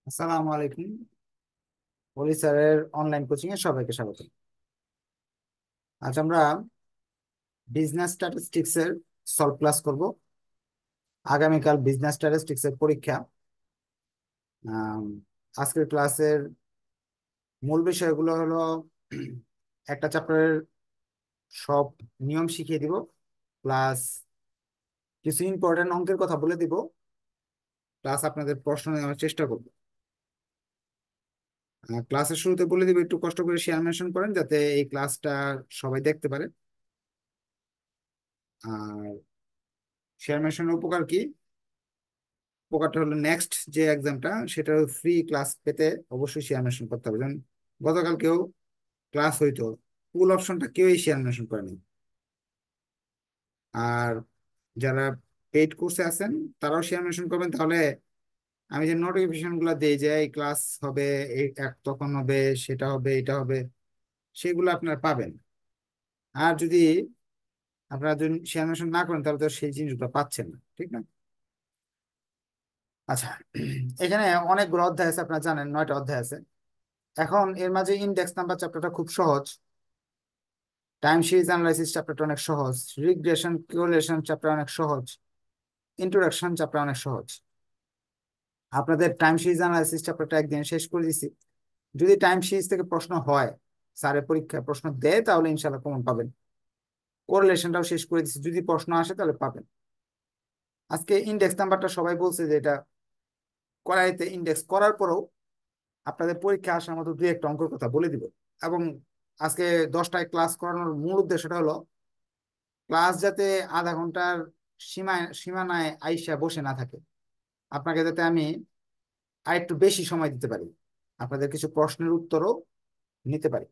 আসসালামু আলাইকুম। পলি স্যারের অনলাইন কোচিং এ সবাইকে স্বাগত। আজ আমরা বিজনেস স্ট্যাটিস্টিক্স এর সলভ ক্লাস করব। আগামীকাল বিজনেস স্ট্যাটিস্টিক্স এর পরীক্ষা। আম, আজকের ক্লাসের মূল বিষয়গুলো হলো একটা চ্যাপ্টারের সব নিয়ম শিখিয়ে দিব, প্লাস কিছু ইম্পর্টেন্ট অঙ্কের কথা বলে দিব, প্লাস আপনাদের প্রশ্ন নেওয়ার চেষ্টা করব। ক্লাসের শুরুতে বলে দিব একটু কষ্ট করে শেয়ার মেনশন করেন যাতে এই ক্লাসটা সবাই দেখতে পারে। আর শেয়ার মেনশনের উপকার কি? উপকারটা হলো নেক্সট যে এক্সামটা সেটা ফ্রি ক্লাস পেতে অবশ্যই শেয়ার মেনশন করতে হবে। যেমন গতকাল কেউ ক্লাস হইতো, ফুল অপশনটা কেউই শেয়ার মেনশন করেনি। আর যারা পেইড কোর্সে আছেন তারাও শেয়ার মেনশন করবেন, তাহলে আমি যে নোটিফিকেশন গুলো দিই যে এই ক্লাস হবে, এই তখন হবে, সেটা হবে, এটা হবে, সেগুলো আপনারা পাবেন। আর যদি আপনারা যদি শেয়ার মেনশন না করেন তাহলে তো সেই জিনিসগুলো পাচ্ছেন না, ঠিক না? আচ্ছা, এখানে অনেকগুলো অধ্যায় আছে, আপনারা জানেন 9টা অধ্যায় আছে। এখন এর মাঝে ইন্ডেক্স নাম্বার চ্যাপ্টারটা খুব সহজ, টাইম সিরিজ অ্যানালাইসিস চ্যাপ্টারটা অনেক সহজ, রিগ্রেশন কোরিলেশন চ্যাপ্টার অনেক সহজ, ইন্ট্রোডাকশন চ্যাপ্টার অনেক সহজ। আপনাদের টাইম সিরিজ অ্যানালাইসিস চ্যাপ্টারটা একদিন শেষ করে দিছি। যদি টাইম সিরিজ থেকে প্রশ্ন হয়, স্যারের পরীক্ষায় প্রশ্ন দেয়, তাহলে ইনশাল্লাহ কমন পাবেন। কোরিলেশনটাও শেষ করে দিছি, যদি প্রশ্ন আসে তাহলে পাবেন। আজকে ইন্ডেক্স নাম্বারটা সবাই বলছে যে এটা করাইতে, ইন্ডেক্স করার পরেও আপনাদের পরীক্ষা আসার মতো দুই একটা অঙ্কের কথা বলে দিব। এবং আজকে 10টায় ক্লাস করানোর মূল উদ্দেশ্যটা হলো ক্লাস যাতে আধা ঘন্টার সীমানায় আইসা বসে না থাকে, আপনাকে যাতে আমি আর একটু বেশি সময় দিতে পারি, আপনাদের কিছু প্রশ্নের উত্তরও নিতে পারি।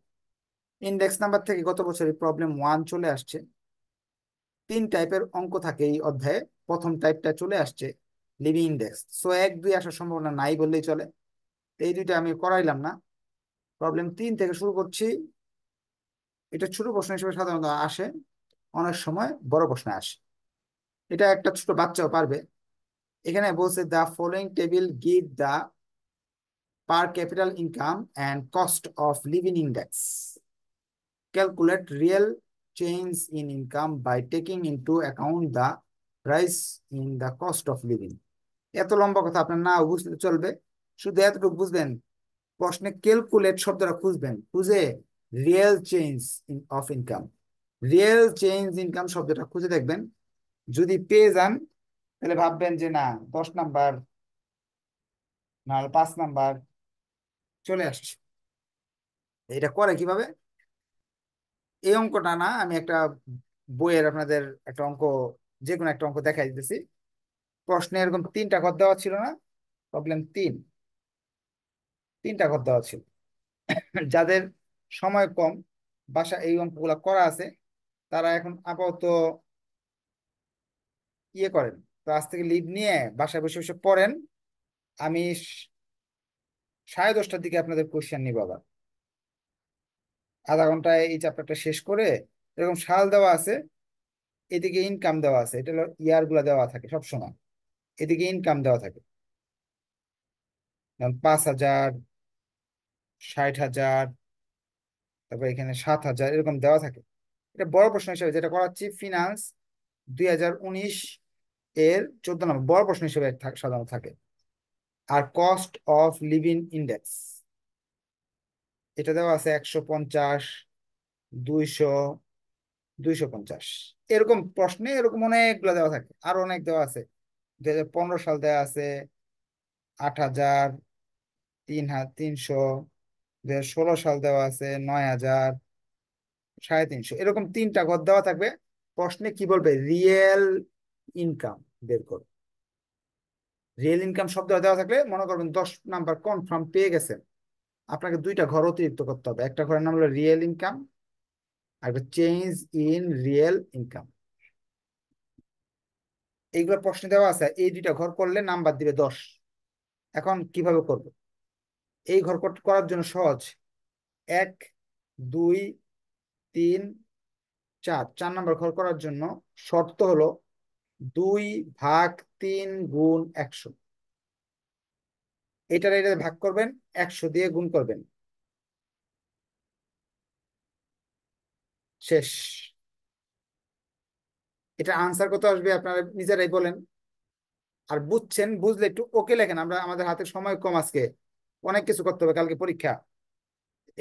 ইন্ডেক্স নাম্বার থেকে গত বছরের প্রবলেম 1 চলে আসছে। 3 টাইপের অঙ্ক থাকে এই অধ্যায়ে। প্রথম টাইপটা চলে আসছে, লিভিং ইন্ডেক্স। সো 1 2 আসার সম্ভাবনা নাই বললেই চলে। এই দুইটা আমি করাইলাম না। প্রবলেম 3 থেকে শুরু করছি। এটা ছোট প্রশ্ন হিসেবে সাধারণত আসে, অনেক সময় বড় প্রশ্ন আসে। এটা একটা ছোট বাচ্চাও পারবে। এখানে বলছে the following table give the per capital income and cost of living index. Calculate real change in income by taking into account the price in the cost of living. এত লম্বা কথা আপনার না বুঝতে চলবে, শুধু এতটুকু বুঝবেন। প্রশ্নে ক্যালকুলেট শব্দটা খুঁজবেন, খুঁজে real change of income, real change income শব্দটা খুঁজে দেখবেন। যদি পেয়ে যান তাহলে ভাববেন যে না, 10 নাম্বার না 5 নাম্বার চলে আসছে। এটা করে কিভাবে? এই অঙ্কটা না, আমি একটা বইয়ের আপনাদের একটা অঙ্ক, যে কোনো একটা অঙ্ক দেখাই দিতেছি। প্রশ্নে এরকম 3টা ঘর দেওয়া ছিল না? প্রবলেম 3, 3টা ঘর দেওয়া ছিল। যাদের সময় কম, বাসা এই অঙ্কগুলো করা আছে, তারা এখন আপাতত ইয়ে করেন, ক্লাস থেকে লিভ নিয়ে বাসায় বসে বসে পড়েন। আমি 10:30টার দিকে আপনাদের কোশ্চেন নিব আবার। আধা ঘন্টায় এই চ্যাপ্টারটা শেষ করে, এরকম সাল দেওয়া আছে, এদিকে ইনকাম দেওয়া আছে, এটা হলো ইয়ার গুলা দেওয়া থাকে সব সময়, এদিকে ইনকাম দেওয়া থাকে। যেমন 5,000, 60,000, তারপর এখানে 7,000, এরকম দেওয়া থাকে। এটা বড় প্রশ্ন হিসেবে যেটা করাচ্ছি, ফিনান্স 2019 এর 14 নম্বর বড় প্রশ্ন হিসেবে সাধারণত থাকে। আর কস্ট অফ লিভিং ইন্ডেক্স এটা দেওয়া আছে 150, 200, 250। এরকম প্রশ্নে এরকম অনেকগুলো দেওয়া থাকে, আরো অনেক দেওয়া আছে। 2015 সাল দেওয়া আছে 8,000, 3,300। 2016 সাল দেওয়া আছে 9,000, 350, এরকম 3টা ঘর দেওয়া থাকবে। প্রশ্নে কি বলবে? রিয়েল ইনকাম বের করো। রিয়েল ইনকাম শব্দ দেওয়া থাকলে মনে করবেন 10 নাম্বার কনফার্ম পেয়ে গেছেন। আপনাকে 2টা ঘর অতিরিক্ত করতে হবে, একটা ঘরের নাম হলো রিয়েল ইনকাম, আর একটা চেঞ্জ ইন রিয়েল ইনকাম। এইগুলো প্রশ্ন দেওয়া আছে, এই 2টা ঘর করলে নাম্বার দিবে 10। এখন কিভাবে করব? এই ঘর করার জন্য সহজ। 1 2 3 4, 4 নাম্বার ঘর করার জন্য শর্ত হলো 2/3 গুণ 100। এটা ভাগ করবেন, 100 দিয়ে গুণ করবেন, শেষ। এটা আনসার কত আসবে আপনারা নিজেরাই বলেন। আর বুঝছেন, বুঝলে একটু ওকে লেখেন, আমরা আমাদের হাতে সময় কম আজকে, অনেক কিছু করতে হবে, কালকে পরীক্ষা।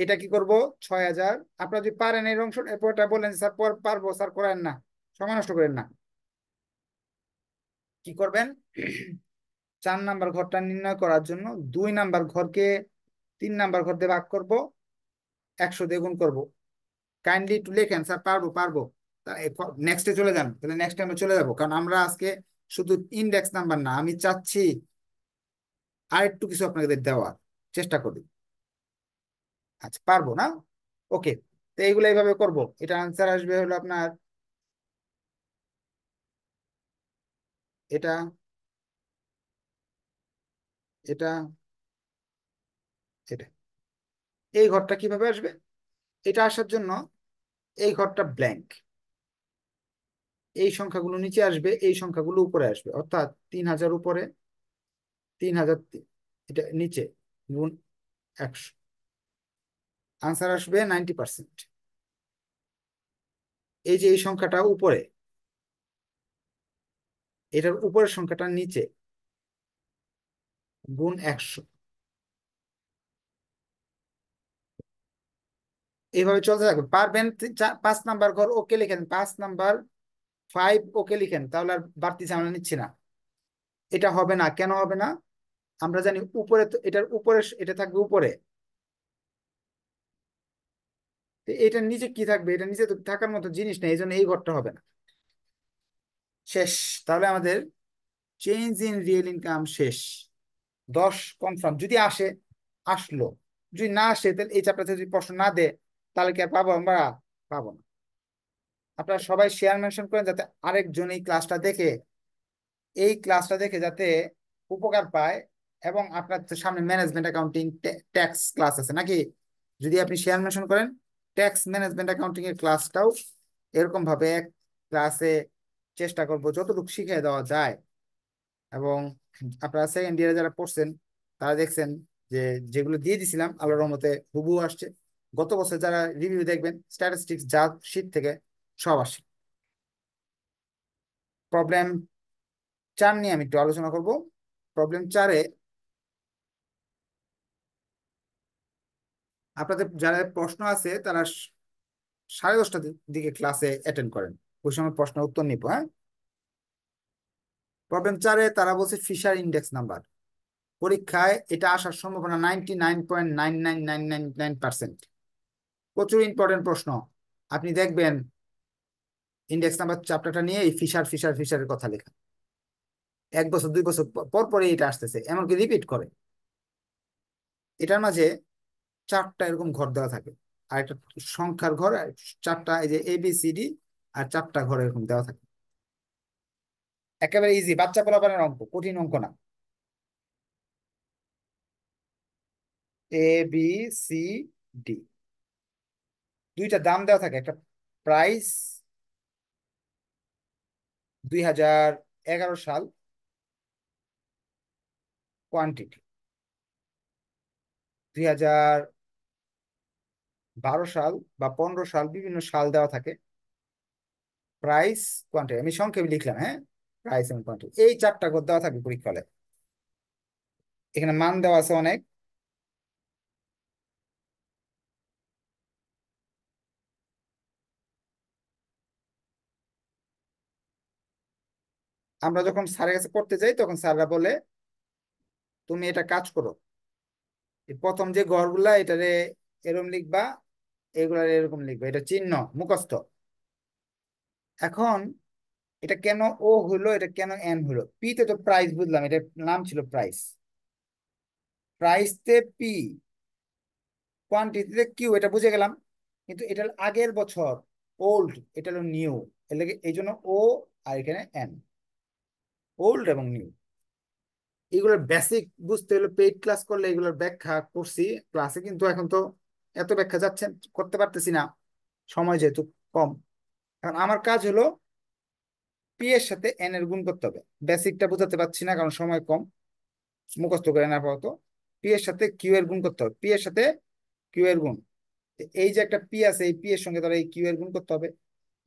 এটা কি করব, 6,000। আপনারা যদি পারেন এই অংশ এরপরটা বলেন স্যার পারবো স্যার, করেন না, সময় নষ্ট করেন না। কি করবেন, 4 নাম্বার ঘরটা নির্ণয় করার জন্য 2 নাম্বার ঘরকে 3 নাম্বার ঘর দিয়ে ভাগ করব, 100 দিয়ে গুণ করবো। কাইন্ডলি একটু লেখেন স্যার, পারবো পারবো। নেক্সটে চলে যান, তাহলে নেক্সট টাইমে চলে যাবো, কারণ আমরা আজকে শুধু ইন্ডেক্স নাম্বার না, আমি চাচ্ছি আর একটু কিছু আপনাদের দেওয়ার চেষ্টা করি। আচ্ছা, পারবো না, ওকে। তো এইগুলো এইভাবে করবো। এটা আনসার আসবে হলো আপনার এটা, এটা, এটা। এই ঘরটা কিভাবে আসবে, এটা আসার জন্য এই ঘরটা ব্ল্যাঙ্ক, এই সংখ্যাগুলো নিচে আসবে, এই সংখ্যাগুলো উপরে আসবে, অর্থাৎ 3,000 উপরে, 3,000 এটা নিচে, গুণ 100, আনসার আসবে 90%। এই যে এই সংখ্যাটা উপরে, এটার উপরের সংখ্যাটা নিচে, গুণ 100। এইভাবে চলতে থাকবে, পারবেন। 5 নাম্বার ঘর ওকে লিখেন, 5 নাম্বার 5 ওকে লিখেন, তাহলে আর বাড়তি ঝামেলা নিচ্ছি না। এটা হবে না, কেন হবে না, আমরা জানি উপরে তো, এটার উপরে এটা থাকবে উপরে, তো এটার নিচে কি থাকবে, এটা নিচে তো থাকার মতো জিনিস নেই, এই জন্য এই ঘরটা হবে না, শেষ। তাহলে আমাদের চেঞ্জ ইন রিয়েল ইনকাম শেষ। 10 কনফার্ম, যদি আসে আসলো, যদি না আসে তাহলে এই চ্যাপ্টার থেকে যদি প্রশ্ন না দেয়, তাহলে কি আর পাবো আমরা, পাবো না। আপনারা সবাই শেয়ার মেনশন করেন, যাতে আরেকজন এই ক্লাসটা দেখে যাতে উপকার পায়। এবং আপনার তো সামনে ম্যানেজমেন্ট অ্যাকাউন্টিং ট্যাক্স ক্লাস আছে নাকি, যদি আপনি শেয়ার মেনশন করেন, ট্যাক্স ম্যানেজমেন্ট অ্যাকাউন্টিং এর ক্লাসটাও এরকম ভাবে এক ক্লাসে চেষ্টা করব যতটুকু শিখিয়ে দেওয়া যায়। এবং আপনারা সেকেন্ড ইয়ারে যারা পড়ছেন, তারা দেখছেন যে যেগুলো দিয়ে দিছিলাম আল্লাহর রহমতে হুবহু আসছে। গত বছর যারা রিভিউ দেখবেন, স্ট্যাটিস্টিক্স যা শীট থেকে সব আসে। প্রবলেম 4 নিয়ে আমি একটু আলোচনা করব। প্রবলেম 4-এ আপনাদের যারা প্রশ্ন আছে তারা 10:30টার দিকে ক্লাসে অ্যাটেন্ড করেন, ওই সময় প্রশ্নের উত্তর নিব, হ্যাঁ। প্রবলেম 4-এ তারা বলছে ফিশার ইন্ডেক্স নাম্বার, পরীক্ষায় এটা আসার সম্ভাবনা 99.99999%। প্রচুর ইম্পর্টেন্ট প্রশ্ন। আপনি দেখবেন ইন্ডেক্স নাম্বার চ্যাপ্টারটা নিয়ে এই ফিশার ফিশার ফিশারের কথা লেখা, 1 বছর 2 বছর পর পরে এটা আসতেছে, এমনকি রিপিট করে। এটার মাঝে 4টা এরকম ঘর দেওয়া থাকে, আর একটা সংখ্যার ঘর, আর 4টা এই যে ABCD, আর 4টা ঘর এরকম দেওয়া থাকে। একেবারে ইজি, বাচ্চা পোলাপানের অঙ্ক, কঠিন অঙ্ক না। ABCD, 2টা দাম দেওয়া থাকে, একটা প্রাইস 2011 সাল, কোয়ান্টিটি 2012 সাল বা 15 সাল, বিভিন্ন সাল দেওয়া থাকে। প্রাইস, কোয়ান্টিটি, আমি সংক্ষেপে লিখলাম, হ্যাঁ। প্রাইস এবং কোয়ান্টিটি, এই 4টা ঘর দেওয়া থাকবে পরীক্ষা হলে। এখানে মান দেওয়া আছে অনেক। আমরা যখন স্যারের কাছে পড়তে যাই, তখন স্যাররা বলে তুমি এটা কাজ করো, এই প্রথম যে ঘরগুলা এটারে এরকম লিখবা, এগুলা এরকম লিখবা, এটা চিহ্ন মুখস্থ। এখন এটা কেন ও হলো, এটা কেন এন হলো, পি তে তো প্রাইস বুঝলাম, এটা নাম ছিল প্রাইস, প্রাইস তে পি, কোয়ান্টিটিতে কিউ, এটা বুঝে গেলাম। কিন্তু এটা হলো আগের বছর, ওল্ড, এটা হলো নিউ, এর লাগে এই জন্য ও, আর এখানে এন, ওল্ড এবং নিউ। এগুলোর বেসিক বুঝতে হলে পেইড ক্লাস করলে এগুলোর ব্যাখ্যা করছি ক্লাসে, কিন্তু এখন তো এত ব্যাখ্যা যাচ্ছে করতে পারতেছি না, সময় যেহেতু কম। কারণ আমার কাজ হলো পি এর সাথে এন এর গুণ করতে হবে, বেসিকটা বোঝাতে পারছি না কারণ সময় কম, মুখস্থ করে না পাবো। পি এর সাথে কিউ এর গুণ করতে হবে, পি এর সাথে কিউ এর গুণ। এই যে একটা পি আছে, এই পি এর সঙ্গে তাহলে এই কিউ এর গুণ করতে হবে,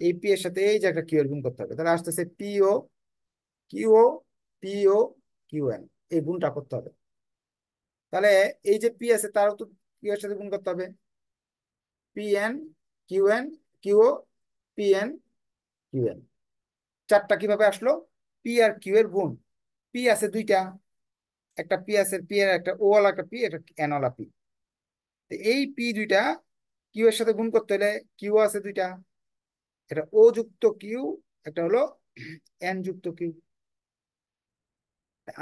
এই পি এর সাথে এই যে একটা কিউ এর গুণ করতে হবে, তাহলে আসতেছে পিও কিউও পিও কিউ এন, এই গুণটা করতে হবে। তাহলে এই যে পি আছে তারও তো কিউ এর সাথে গুণ করতে হবে, পি এন কিউ এন কিউও পি এন কিউ এন। চারটা কিভাবে আসলো? পি আর কিউ এর গুণ। পি আছে দুইটা, একটা পি আছে, পি এর একটা ও ওয়ালা একটা পি, একটা এন ওয়ালা পি। এই পি দুইটা কিউ এর সাথে গুণ করতে হলে কিউ আছে দুইটা, এটা ও যুক্ত কিউ, একটা হলো এন যুক্ত কিউ।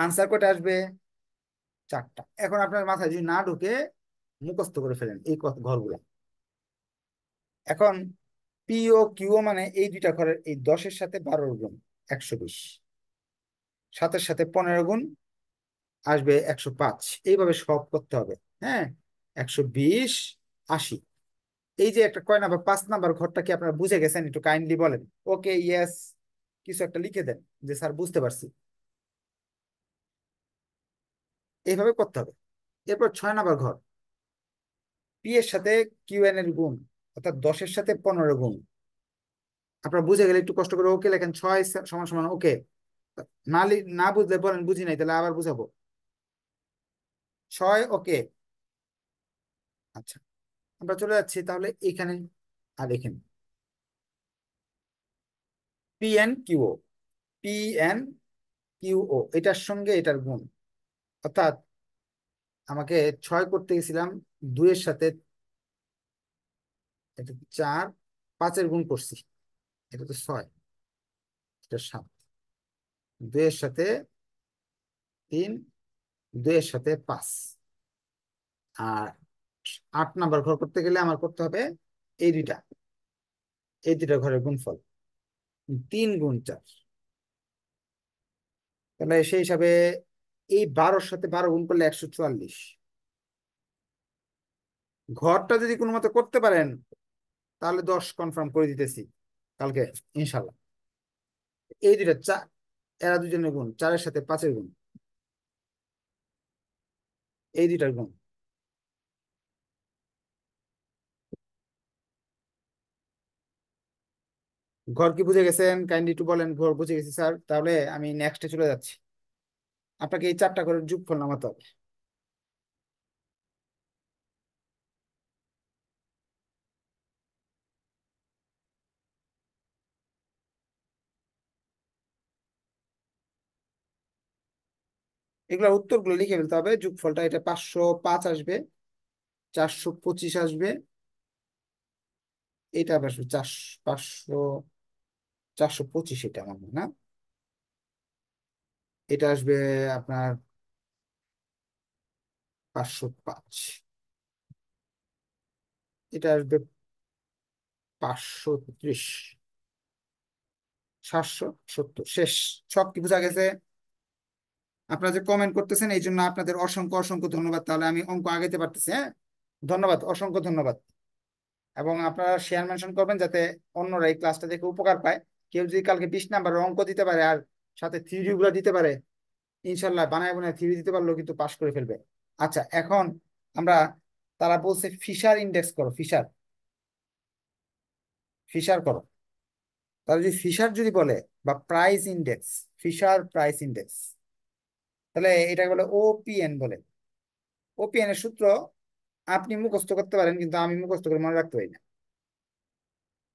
আনসার কয়টা আসবে? চারটা। এখন আপনার মাথায় যদি না ঢুকে মুখস্থ করে ফেলেন এই ঘরগুলো। এখন পি ও কিউ মানে এই দুইটা ঘরের এই 10-এর সাথে 12-এর গুণ 120, 7-এর সাথে 15 গুণ আসবে 105, এইভাবে সব করতে হবে। হ্যাঁ, 120 80। এই যে একটা কয় নাম্বার 5 নাম্বার ঘরটা কি আপনারা বুঝে গেছেন? একটু কাইন্ডলি বলেন ওকে ইয়েস, কিছু একটা লিখে দেন যে স্যার বুঝতে পারছি। এইভাবে করতে হবে। এরপর 6 নাম্বার ঘর, পি এর সাথে কিউ এন এর গুণ, অর্থাৎ 10-এর সাথে 15 গুণ। আপনারা বুঝে গেলে একটু কষ্ট করে ওকে লেখেন, 6 সমান সমান ওকে। না বুঝলে বলেন বুঝি নাই, তাহলে আবার বুঝাবো। 6 ওকে। আচ্ছা, আমরা চলে যাচ্ছি তাহলে এখানে। আর এখানে পি এন কিউ ও, পি এন কিউ ও এটার সঙ্গে এটার গুণ, অর্থাৎ আমাকে 6 করতে গেছিলাম 2-এর সাথে, এটা 4, 5-এর গুণ করছি, এটা তো 6, এটা 7, 2-এর সাথে 3, 2-এর সাথে 5। আর 8 নাম্বার ঘর করতে গেলে আমার করতে হবে এই দুইটা, এই দুইটা ঘরের গুণফল 3 গুণ 4। তাহলে সেই হিসাবে এই 12-এর সাথে 12 গুণ করলে 144। ঘরটা যদি কোনো মতে করতে পারেন তাহলে 10 কনফার্ম করে দিতেছি কালকে ইনশাল্লাহ। এই দুইটা চার, এরা দুজনের গুণ, 4-এর সাথে 5-এর গুণ, এই দুইটার গুণ। ঘর কি বুঝে গেছেন? কাইন্ডলি একটু বলেন ঘর বুঝে গেছি স্যার, তাহলে আমি নেক্সটে চলে যাচ্ছি। আপনাকে এই 4টা করে যোগফল নামাতে হবে। এগুলোর উত্তরগুলো লিখে ফেলতে হবে। যোগফলটা এটা 505 আসবে, 425 আসবে, এটা আবার আসবে 425, এটা আমার মনে হয় না, এটা আসবে আপনার 505, এটা আসবে 530, 770। শেষ। সব কি বোঝা গেছে? আপনারা যে কমেন্ট করতেছেন এই জন্য আপনাদের অসংখ্য অসংখ্য ধন্যবাদ। তাহলে আমি অঙ্ক আগাইতে পারতেছি। হ্যাঁ, ধন্যবাদ, অসংখ্য ধন্যবাদ। এবং আপনারা শেয়ার মেনশন করবেন যাতে অন্যরা এই ক্লাসটা দেখে উপকার পায়। কেউ যদি কালকে 20 নাম্বার অঙ্ক দিতে পারে আর সাথে থিওরি গুলো দিতে পারে, ইনশাল্লাহ বানায় বানায় থিওরি দিতে পারলেও কিন্তু পাশ করে ফেলবে। আচ্ছা, এখন আমরা, তারা বলছে ফিশার ইন্ডেক্স করো, ফিশার, ফিশার করো। তাহলে যদি ফিশার যদি বলে, বা price index, Fisher price index, তাহলে এটাকে বলে ওপিএন বলে। ওপিএন এর সূত্র আপনি মুখস্থ করতে পারেন, কিন্তু আমি মুখস্থ করে মনে রাখতে পারি না।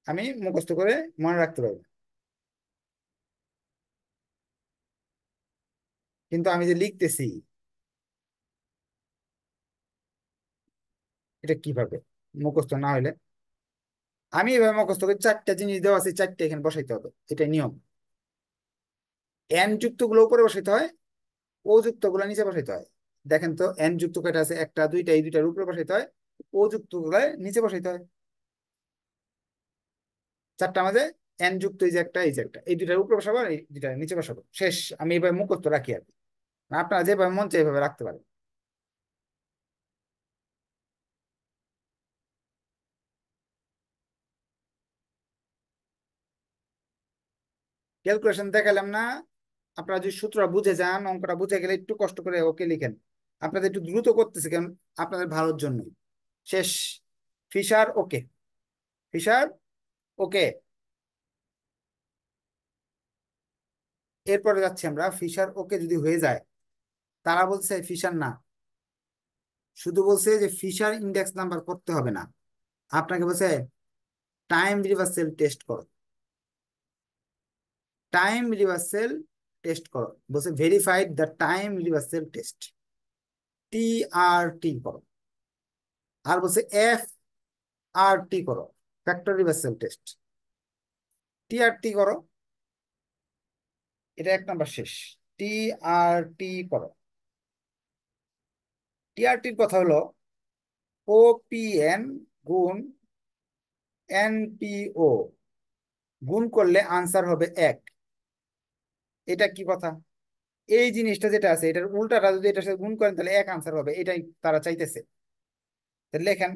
আমি মুখস্থ করে মনে রাখতে পারি না, কিন্তু আমি যে লিখতেছি এটা কিভাবে মুখস্থ না হলে? আমি এভাবে মুখস্থ করি, 4টা জিনিস দেওয়া আছে, 4টে এখানে বসাইতে হবে, এটা নিয়ম। এন যুক্ত গুলো উপরে বসাইতে হয়, ও যুক্ত গুলো নিচে বসাইতে হয়। দেখেন তো এন যুক্ত কয়টা আছে? একটা, দুইটা, এই দুইটার উপরে বসাইতে হয়, ও যুক্ত গুলো নিচে বসাইতে হয়। 4টার মাঝে এন যুক্ত এই যে একটা, এই যে একটা, এই দুইটার উপরে বসাবো আর এই দুইটার নিচে বসাবো, শেষ। আমি এভাবে মুখস্থ রাখি আর কি। আপনারা যেভাবে মন চায় এইভাবে রাখতে পারেন। ক্যালকুলেশন দেখালাম না, আপনারা যদি সূত্র বুঝে যান, অঙ্কটা বুঝে গেলে একটু কষ্ট করে ওকে লিখেন। আপনাদের একটু দ্রুত করতেছে কারণ আপনাদের ভালোর জন্যই। শেষ। ফিশার ওকে। ফিশার ওকে। এরপরে যাচ্ছি আমরা, ফিশার ওকে যদি হয়ে যায়, তারা বলছে ফিশার না, শুধু বলছে যে ফিশার ইন্ডেক্স নাম্বার করতে হবে না, আপনাকে বলছে টাইম রিভার্সাল টেস্ট করো। টাইম রিভার্সাল টেস্ট করো, বলছে verified the time reversal test, TRT করো। আর বলছে FRT করো, ফ্যাক্টর রিভার্সাল টেস্ট। TRT করো, এটা 1 নাম্বার শেষ। TRT করো। TRTর কথা হলো OPN গুণ NPO গুণ করলে আনসার হবে 1। এটা কি কথা? এই জিনিসটা যেটা আছে এটার উল্টাটা যদি এটার সাথে গুণ করেন তাহলে 1 আনসার হবে, এটাই তারা চাইতেছে। তাহলে লেখেন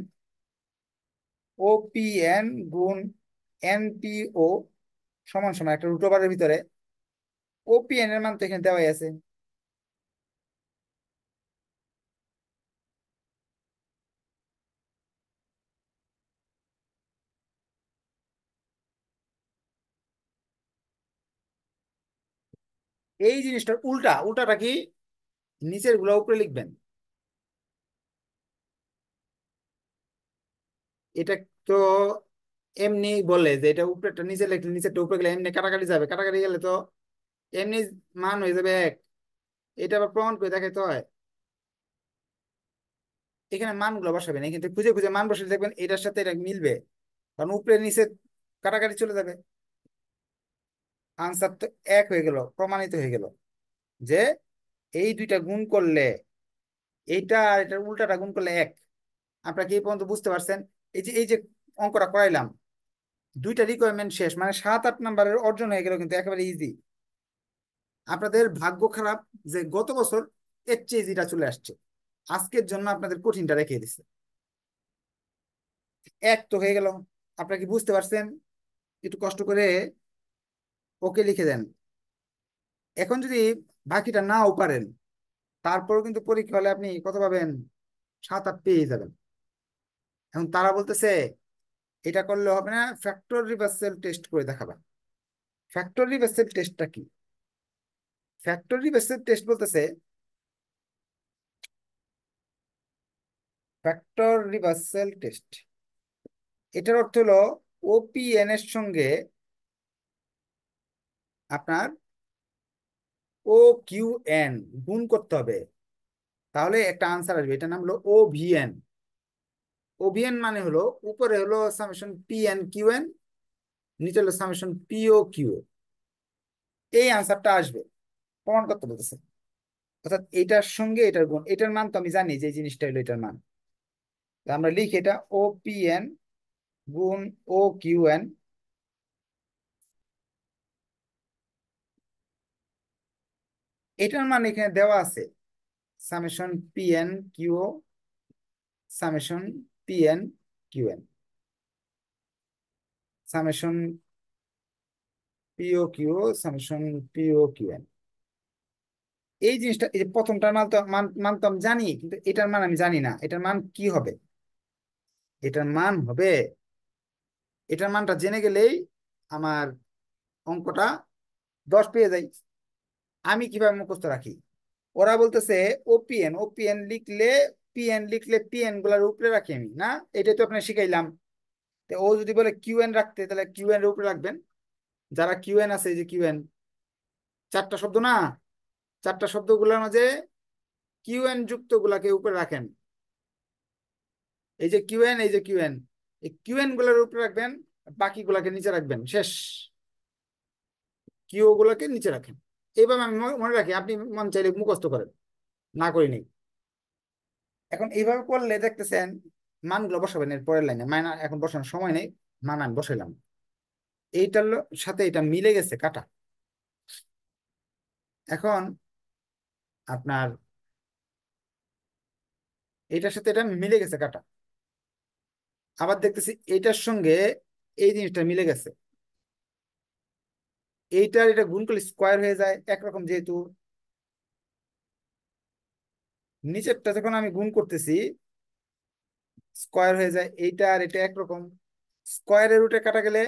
OPN গুণ NPO সমান সমান একটা রুট ওভারের ভিতরে OPN এর মান তো এখানে দেওয়াই আছে। এই জিনিসটার উল্টা, উল্টাটা কি? নিচের গুলা উপরে লিখবেন। এটা তো এমনি বলে যে এটা উপরেটা নিচে লিখলে নিচেরটা উপরে গেলে এমনি কাটাকাটি যাবে, কাটাকাটি গেলে তো এমনি মান হয়ে যাবে 1। এটা আবার প্রমাণ করে দেখাইতে হয়। এখানে মানগুলো বসাবেন, এখান থেকে খুঁজে খুঁজে মান বসে দেখবেন এটার সাথে এটা মিলবে, কারণ উপরে নিচে কাটাকাটি চলে যাবে। আনসার তো 1 হয়ে গেল, প্রমাণিত হয়ে গেল যে এই দুইটা গুণ করলে, এইটা আর এটার উল্টাটা গুণ করলে 1। আপনারা কি এই পর্যন্ত বুঝতে পারছেন? এই যে অঙ্কটা করাইলাম, দুইটা রিকোয়ারমেন্ট শেষ, মানে 7-8 নাম্বারের অর্জন হয়ে গেল, কিন্তু একেবারে ইজি। আপনাদের ভাগ্য খারাপ যে গত বছর এর চেয়ে ইজিটা চলে আসছে, আজকের জন্য আপনাদের কঠিনটা রেখে দিচ্ছে। 1 তো হয়ে গেল। আপনারা কি বুঝতে পারছেন? একটু কষ্ট করে ওকে লিখে দেন। এখন যদি বাকিটা নাও পারেন, তারপরেও কিন্তু পরীক্ষা হলে আপনি কত পাবেন? 7-8 পেয়ে যাবেন। এখন তারা বলতেছে এটা করলে হবে না, ফ্যাক্টর রিভার্সাল টেস্ট করে দেখাবা। ফ্যাক্টর রিভার্সাল টেস্টটা কি? ফ্যাক্টর রিভার্সাল টেস্ট বলতেছে, ফ্যাক্টর রিভার্সাল টেস্ট এটার অর্থ হলো OPN এর সঙ্গে আপনার OQN গুণ করতে হবে, তাহলে একটা আনসার আসবে। এটার নাম হলো OVN। OVN মানে হলো উপরে হলো সামেশন PN QN, নিচে হলো সামেশন POQ, এই আনসারটা আসবে। প্রমাণ করতে বলতেছে, অর্থাৎ এটার সঙ্গে এটার গুণ, এটার মান তো আমি জানি যে এই জিনিসটা হলো এটার মান। তা আমরা লিখি এটা OPN গুণ OQN। এটার মান এখানে দেওয়া আছে, summation PN QO summation PN QN summation POQO summation POQN। এই জিনিসটা, এই যে প্রথমটার মান তো মান তো আমি জানি, কিন্তু এটার মান আমি জানি না। এটার মান কি হবে? এটার মান হবে, এটার মানটা জেনে গেলেই আমার অঙ্কটা 10 পেয়ে যাই। আমি কিভাবে মুখস্থ রাখি? ওরা বলতেছে OPN, OPN লিখলে, PN লিখলে PN গুলার উপরে রাখি আমি না, এটাই তো আপনার শিখাইলাম। তো ও যদি বলে QN রাখতে, তাহলে QN এর উপরে রাখবেন। যারা QN আছে, এই যে QN 4টা শব্দ না, 4টা শব্দগুলোর মাঝে QN যুক্ত গুলাকে উপরে রাখেন। এই যে QN, এই যে QN, এই QN গুলোর উপরে রাখবেন, বাকি গুলাকে নিচে রাখবেন। শেষ। কিউ গুলাকে নিচে রাখেন। এইভাবে আমি মনে রাখি, আপনি মন চাইলে মুখস্থ করেন, না করিনি। এখন এইভাবে করলে দেখতেছেন মানগুলো বসাবেন এর পরের লাইনে, মাইনা এখন বসানোর সময় নেই, মান আমি বসাইলাম। এইটার সাথে এটা মিলে গেছে কাটা। এখন আপনার এটার সাথে এটা মিলে গেছে কাটা, আবার দেখতেছি এটার সঙ্গে এই জিনিসটা মিলে গেছে। এইটার এটা গুণ করলে স্কোয়ার হয়ে যায় একরকম, যেহেতু নিচেরটা যখন আমি গুণ করতেছি স্কয়ার হয়ে যায়, এইটা আর এটা একরকম। স্কয়ারের রুটে কাটা গেলে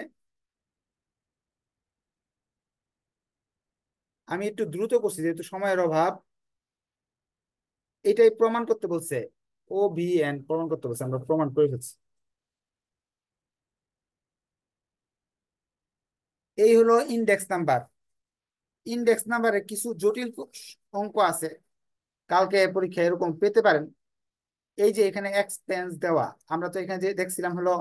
আমি একটু দ্রুত করছি যেহেতু সময়ের অভাব। এটাই প্রমাণ করতে বলছে, ও বি এন প্রমাণ করতে বলছে, আমরা প্রমাণ করে ফেলছি। এই হলো ইন্ডেক্স নাম্বার। ইন্ডেক্স নাম্বারে কিছু জটিল অঙ্ক আছে, কালকে পরীক্ষায় এরকম পেতে পারেন। এই যে এখানে এক্সপেন্স দেওয়া, আমরা তো এখানে যে দেখছিলাম হলো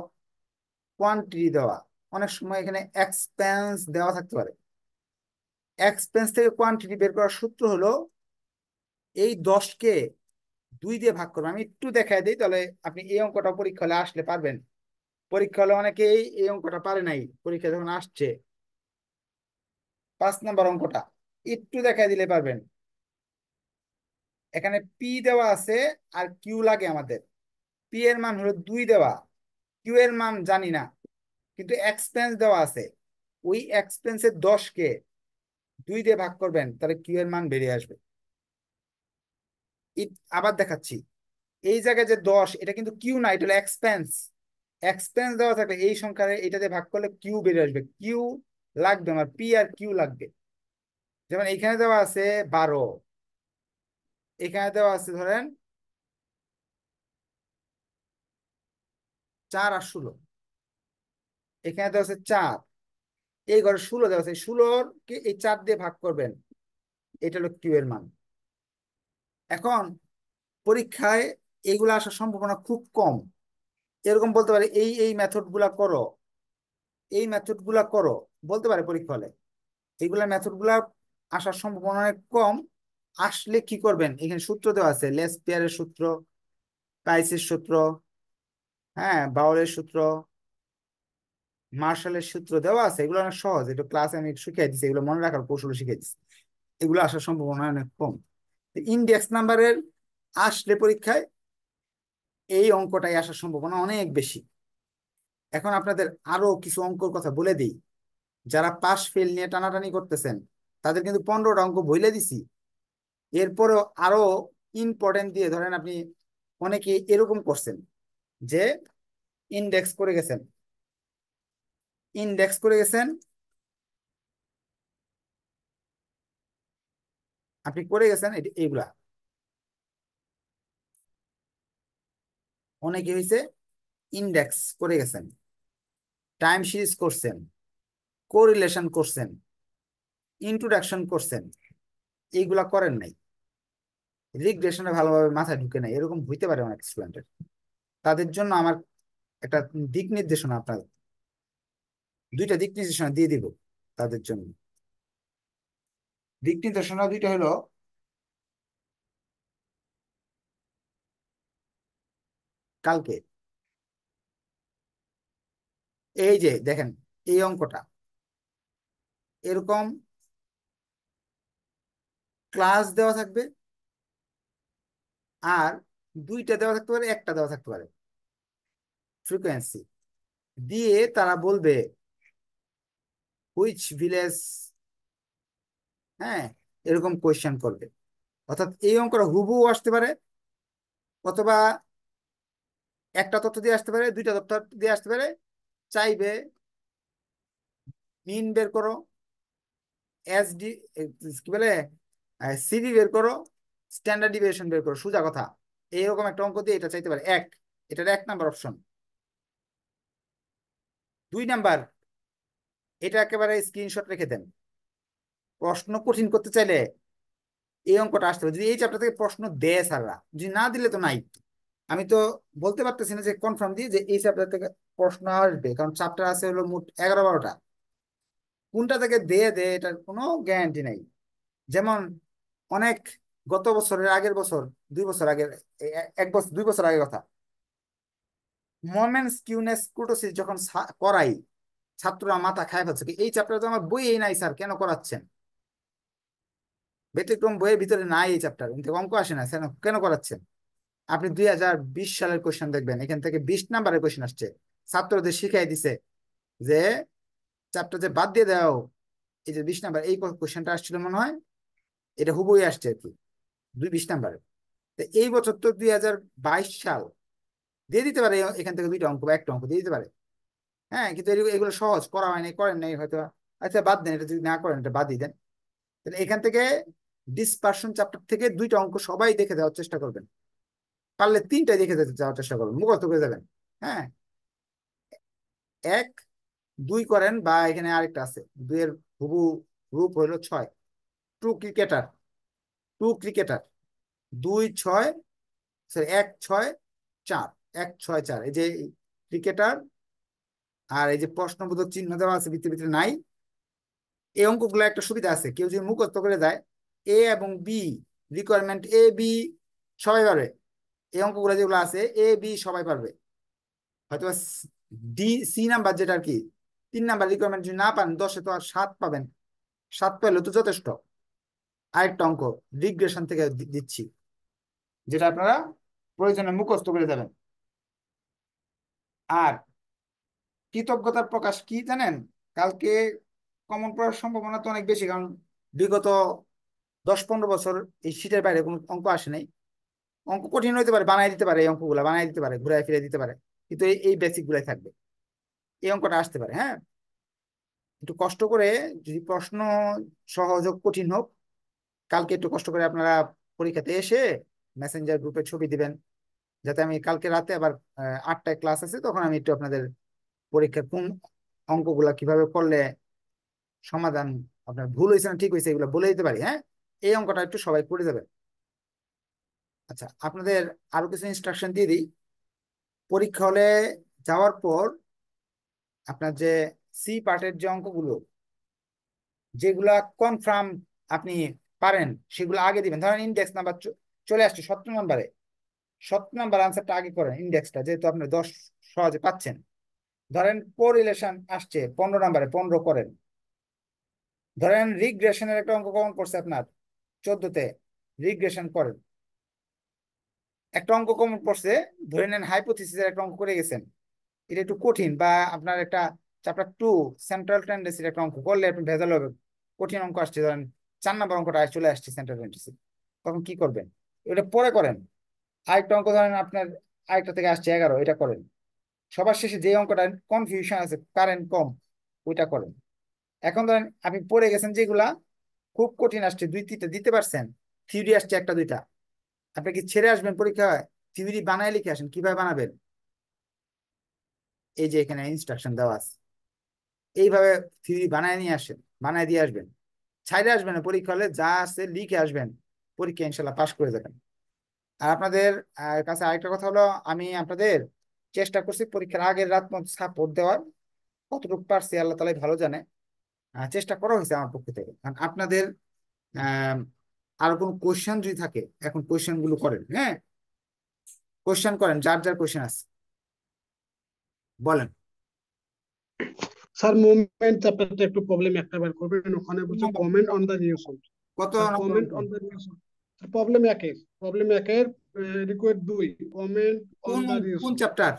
কোয়ান্টিটি দেওয়া, অনেক সময় এখানে এক্সপেন্স দেওয়া থাকতে পারে। এক্সপেন্স থেকে কোয়ান্টিটি বের করার সূত্র হলো এই 10কে 2 দিয়ে ভাগ করবে। আমি একটু দেখাই দিই, তাহলে আপনি এই অঙ্কটা পরীক্ষা হলে আসলে পারবেন। পরীক্ষা হলে অনেকেই এই অঙ্কটা পারে নাই, পরীক্ষা যখন আসছে 5 নম্বর অঙ্কটা একটু দেখাই দিলে পারবেন। এখানে পি দেওয়া আছে আর কিউ লাগে আমাদের। পি এর মান হলো 2 দেওয়া, কিউ এর মান জানি না, কিন্তু এক্সপেন্স দেওয়া আছে। ওই এক্সপেন্সের 10কে 2 দিয়ে ভাগ করবেন, তাহলে কিউ এর মান বেরিয়ে আসবে। আবার দেখাচ্ছি, এই জায়গায় যে 10, এটা কিন্তু কিউ না, এটা হলো এক্সপেন্স। এক্সপেন্স দেওয়া থাকলে এই সংখ্যারে এটাতে ভাগ করলে কিউ বেরিয়ে আসবে। কিউ লাগবে আমার, পি আর কিউ লাগবে। যেমন এখানে দেওয়া আছে 12, এখানে দেওয়া আছে ধরেন 4 আর 16, এখানে দেওয়া আছে 4, এই ঘরে 16 দেওয়া আছে, 16 কে এই 4 দিয়ে ভাগ করবেন, এটা হলো কিউ এর মান। এখন পরীক্ষায় এইগুলো আসার সম্ভাবনা খুব কম। এরকম বলতে পারে এই এই মেথড গুলা করো, এই মেথড গুলা করো, বলতে পারে পরীক্ষা হলে। এইগুলা মেথড গুলা আসার সম্ভাবনা অনেক কম। আসলে কি করবেন, এখানে সূত্র দেওয়া আছে, লেসপিয়ারের সূত্র, কাইসির সূত্র, হ্যাঁ বাউলের সূত্র, মার্শালের সূত্র দেওয়া আছে। এগুলো অনেক সহজ, একটু ক্লাসে আমি শিখিয়ে দিচ্ছি, এগুলো মনে রাখার কৌশল শিখিয়ে দিচ্ছি। এগুলো আসার সম্ভাবনা অনেক কম। ইন্ডেক্স নাম্বারের আসলে পরীক্ষায় এই অঙ্কটাই আসার সম্ভাবনা অনেক বেশি। এখন আপনাদের আরো কিছু অঙ্কর কথা বলে দিই। যারা পাস ফেল নিয়ে টানাটানি করতেছেন তাদের কিন্তু 15টা অঙ্ক বইলে দিছি। এরপরেও আরো ইম্পর্টেন্ট দিয়ে, ধরেন আপনি অনেকে এরকম করছেন যে ইন্ডেক্স করে গেছেন, ইন্ডেক্স করে গেছেন, আপনি করে গেছেন এইগুলা। অনেকে হয়েছে ইন্ডেক্স করে গেছেন, টাইম সিরিজ করছেন, কোরিলেশন করছেন, ইন্ট্রোডাকশন করছেন, এইগুলা করেন নাই। রিগ্রেশনে ভালোভাবে মাথায় ঢুকে নাই, এরকম হইতে পারে অনেক স্টুডেন্টের। তাদের জন্য আমার একটা দিক নির্দেশনা, আপনার 2টা দিক নির্দেশনা দিয়ে দিব তাদের জন্য। দিক নির্দেশনা 2টা হলো, কালকে এই যে দেখেন এই অঙ্কটা এরকম ক্লাস দেওয়া থাকবে, আর 2টা দেওয়া থাকতে পারে, একটা দেওয়া থাকতে পারে ফ্রিকোয়েন্সি দিয়ে, তারা বলবে হুইচ ভিলেজ, হ্যাঁ এরকম কোয়েশ্চেন করবে। অর্থাৎ এই অঙ্কটা হুবহু আসতে পারে, অথবা একটা তথ্য দিয়ে আসতে পারে, 2টা তথ্য দিয়ে আসতে পারে। চাইবে মিন বের করো, এসডি কি বলে, সিভি বের করো, স্ট্যান্ডার্ড ডিভিয়েশন বের করো, সোজা কথা। এইরকম একটা অঙ্ক দিয়ে এটা চাইতে পারে এক, এটার 1 নাম্বার অপশন। 2 নাম্বার, এটা একেবারে স্ক্রিনশট রেখে দেন। প্রশ্ন কঠিন করতে চাইলে এই অঙ্কটা আসতে হবে, যদি এই চ্যাপ্টার থেকে প্রশ্ন দেয় স্যাররা, যদি না দিলে তো নাই। আমি তো বলতে পারতেছি না যে কনফার্ম দিয়ে যে এই চ্যাপ্টার থেকে প্রশ্ন আসবে, কারণ চ্যাপ্টার আছে হলো মোট 11-12টা। কোনটা থেকে দিয়ে দেয় এটার কোনো গ্যারান্টি নাই। যেমন অনেক গত বছরের আগের বছর, 2 বছর আগের, 1 বছর 2 বছর আগের কথা, মোমেন্টস কিউনেস কুর্টোসিস যখন করাই, ছাত্ররা মাথা খায় ফেলছে কি, এই চ্যাপ্টার তো আমার বইয়েই নাই স্যার, কেন করাচ্ছেন? ব্যতিক্রম বইয়ের ভিতরে নাই এই চ্যাপ্টার, কিন্তু অঙ্ক আসে না স্যার, কেন করাচ্ছেন? আপনি 2020 সালের কোয়েশ্চেন দেখবেন, এখান থেকে 20 নাম্বারের কোয়েশ্চেন আসছে। ছাত্রদের শিখাই দিছে যে চ্যাপ্টার যে বাদ দিয়ে দাও, এই যে 20 নাম্বার এই কোয়েশ্চেনটা আসছিল মনে হয়, এটা হুবই আসছে আর কি, 20 নাম্বারে। তো এই বছর তো 2022 সাল, দিয়ে দিতে পারে এখান থেকে দুইটা অঙ্ক বা একটা অঙ্ক দিয়ে দিতে পারে। হ্যাঁ, কিন্তু এগুলো সহজ, করা হয়নি, করেন নাই হয়তো। আচ্ছা বাদ দেন, এটা যদি না করেন এটা বাদই দেন। তাহলে এখান থেকে ডিসপারশন চ্যাপ্টার থেকে দুইটা অঙ্ক সবাই দেখে দেওয়ার চেষ্টা করবেন, পারলে তিনটাই দেখে যাওয়ার চেষ্টা করবেন, মুখস্থ করে যাবেন। হ্যাঁ, এক দুই করেন, বা এখানে আরেকটা আছে, দুইয়ের হুবু রূপ হইলো 6। Two cricketer, two cricketer, 2 6, sorry 1 6 4, 1 6 4, এই যে ক্রিকেটার, আর এই যে প্রশ্নবোধক চিহ্ন দেওয়া আছে ভিতরে ভিতরে নাই। এই অঙ্কগুলো একটা সুবিধা আছে, কেউ যদি মুখস্থ করে যায়, এ এবং বি, রিকোয়ারমেন্ট এ বি সবাই পারবে। এই অঙ্কগুলো যেগুলো আছে এ বি সবাই পারবে, হয়তো ডি সি নাম্বার যেটা আর কি 3 নাম্বার রিকোয়ারমেন্ট যদি না পান, 10-এ তো আর 7 পাবেন, 7 পেলে তো যথেষ্ট। আরেকটা অঙ্ক রিগ্রেশন থেকে দিচ্ছি, যেটা আপনারা প্রয়োজনে মুখস্থ করে যাবেন। আর কৃতজ্ঞতার প্রকাশ কি জানেন? কালকে কমন পড়ার সম্ভাবনা তো অনেক বেশি, কারণ বিগত 10-15 বছর এই শীটের বাইরে কোনো অঙ্ক আসে নাই। অঙ্ক কঠিন হইতে পারে, বানাই দিতে পারে, এই অঙ্কগুলা বানাই দিতে পারে, ঘুরাই ফিরে দিতে পারে, কিন্তু এই বেসিক গুলাই থাকবে। এই অঙ্কটা আসতে পারে। হ্যাঁ, একটু কষ্ট করে, যদি প্রশ্ন সহজ হোক কঠিন হোক, কালকে একটু কষ্ট করে আপনারা পরীক্ষাতে এসে মেসেঞ্জার গ্রুপে ছবি দিবেন, যাতে আমি কালকে রাতে আবার 8টায় ক্লাস আছে, তখন আমি একটু আপনাদের পরীক্ষার কোন অঙ্কগুলা কিভাবে করলে সমাধান, আপনার ভুল হয়েছে না ঠিক হয়েছে এগুলো বলে দিতে পারি। হ্যাঁ, এই অঙ্কটা একটু সবাই করে যাবেন। আচ্ছা, আপনাদের আরো কিছু ইনস্ট্রাকশন দিয়ে দিই। পরীক্ষা হলে যাওয়ার পর আপনার যে সি পার্টের যে অঙ্কগুলো, যেগুলা কনফার্ম আপনি পারেন, সেগুলো আগে দিবেন। ধরেন ইন্ডেক্স নাম্বার চলে আসছে 17 নম্বরে, 17 নম্বর আনসারটা আগে করেন, ইন্ডেক্সটা যেহেতু আপনি 10 সহজে পাচ্ছেন। ধরেন কোরিলেশন আসছে 15 নম্বরে, 15 করেন। ধরেন রিগ্রেশনের একটা অঙ্ক কমন করছে আপনার 14তে, রিগ্রেশন করেন। একটা অঙ্ক কমন পড়ছে, ধরে নেন হাইপোথিসিসের একটা অঙ্ক করে গেছেন, এটা একটু কঠিন, বা আপনার একটা চ্যাপ্টার 2 সেন্ট্রাল টেন্ডেন্সির একটা অঙ্ক করলে আপনি ভেজাল হবে, কঠিন অঙ্ক আসছে, ধরেন 4 নম্বর অঙ্কটা চলে আসছে সেন্ট্রাল টেন্ডেন্সি, তখন কি করবেন? এটা পরে করেন। আরেকটা অঙ্ক ধরেন আপনার আরেকটা থেকে আসছে 11, এটা করেন। সবার শেষে যে অঙ্কটা কনফিউশন আছে, কারেন্ট কম, ওইটা করেন। এখন ধরেন আপনি পড়ে গেছেন যেগুলা খুব কঠিন আসছে, 2-3টা দিতে পারছেন, থিওরি আসছে 1-2টা, আপনি কি ছেড়ে আসবেন পরীক্ষায়? থিওরি বানায় লিখে আসেন। কিভাবে বানাবেন? এই যে এখানে ইনস্ট্রাকশন দেওয়া আছে, এইভাবে থিওরি বানায় নিয়ে আসেন, বানায় দিয়ে আসবেন, ছাইরে আসবেন না, পরীক্ষা হলে যা আছে লিখে আসবেন, পরীক্ষা ইনশাল্লাহ পাশ করে যাবেন। আর আপনাদের কাছে আরেকটা কথা হলো, আমি আপনাদের চেষ্টা করছি পরীক্ষার আগের রাত সাপোর্ট দেওয়ার, কতটুকু পারছি আল্লাহ তালাই ভালো জানে। চেষ্টা করা হয়েছে আমার পক্ষ থেকে। কারণ আপনাদের আহ আরো কোনো কোয়েশ্চেন যদি থাকে, এখন কোয়েশ্চেন গুলো করেন। হ্যাঁ, কোয়েশ্চেন করেন, যার যার কোয়েশ্চেন আছে বলেন। স্যার মুভমেন্ট চ্যাপ্টারটা একটু প্রবলেম একটা বার করবেন, ওখানে কোন বলছে number comment on the news. কত স্যার নম্বর কমেন্ট অঙ্ক? অন দ্য নিউজ, প্রবলেম একের রিকোয়েস্ট 2, কমেন্ট অন কোন দ্য নিউজ। কোন চ্যাপ্টার?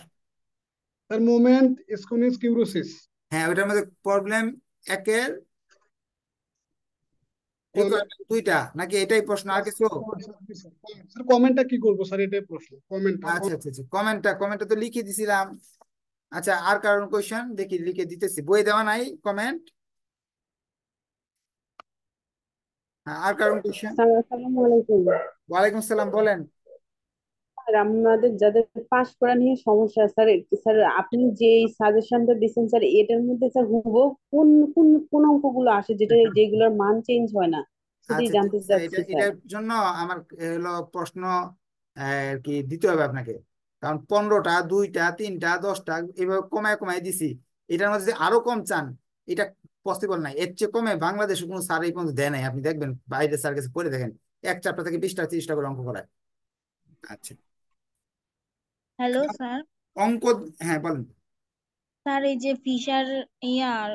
স্যার মুভমেন্ট ইসকনিস কিউরোসিস। হ্যাঁ, ওইটার মধ্যে প্রবলেম একের রিকোয়ারমেন্ট 2টা, নাকি এটাই প্রশ্ন আর কিছু? স্যার কমেন্টটা কি করবো স্যার, এটাই প্রশ্ন, কমেন্টটা। আচ্ছা আচ্ছা আচ্ছা, কমেন্টটা তো লিখে দিছিলাম। আচ্ছা, আর কারণ কোয়েশ্চেন দেখি, লিখে দিতেছি, বই দেওয়া নাই কমেন্ট। হ্যাঁ, আর কারণ কোয়েশ্চেন। স্যার আসসালামু আলাইকুম। ওয়ালাইকুম আসসালাম, বলেন। স্যার আমাদের যাদের পাস করা নিয়ে সমস্যা, স্যার স্যার আপনি যে সাজেশনটা দিচ্ছেন স্যার, এটার মধ্যে স্যার হুবহু কোন কোন কোন অঙ্কগুলো আসে যেগুলোর মান চেঞ্জ হয় না, সেটাই আচ্ছা ঠিক জানতে আছে, চাচ্ছি স্যার। এটার জন্য আমার হলো প্রশ্ন আর কি দিতে হবে আপনাকে। কারণ 15টা, 2টা, 3টা, 10টা এইভাবে কমায় কমায় দিছি। এটার মধ্যে যদি আরো কম চান, এটা পসিবল নাই। এর চেয়ে কমে বাংলাদেশে কোনো স্যার এই পর্যন্ত দেয় নাই, আপনি দেখবেন বাইরের স্যার কাছে পড়ে দেখেন, এক চ্যাপ্টার থেকে 20টা 30টা করে অঙ্ক করায়। আচ্ছা, হ্যালো স্যার। অঙ্ক, হ্যাঁ বলেন। স্যার এই যে ফিশার ইয়ার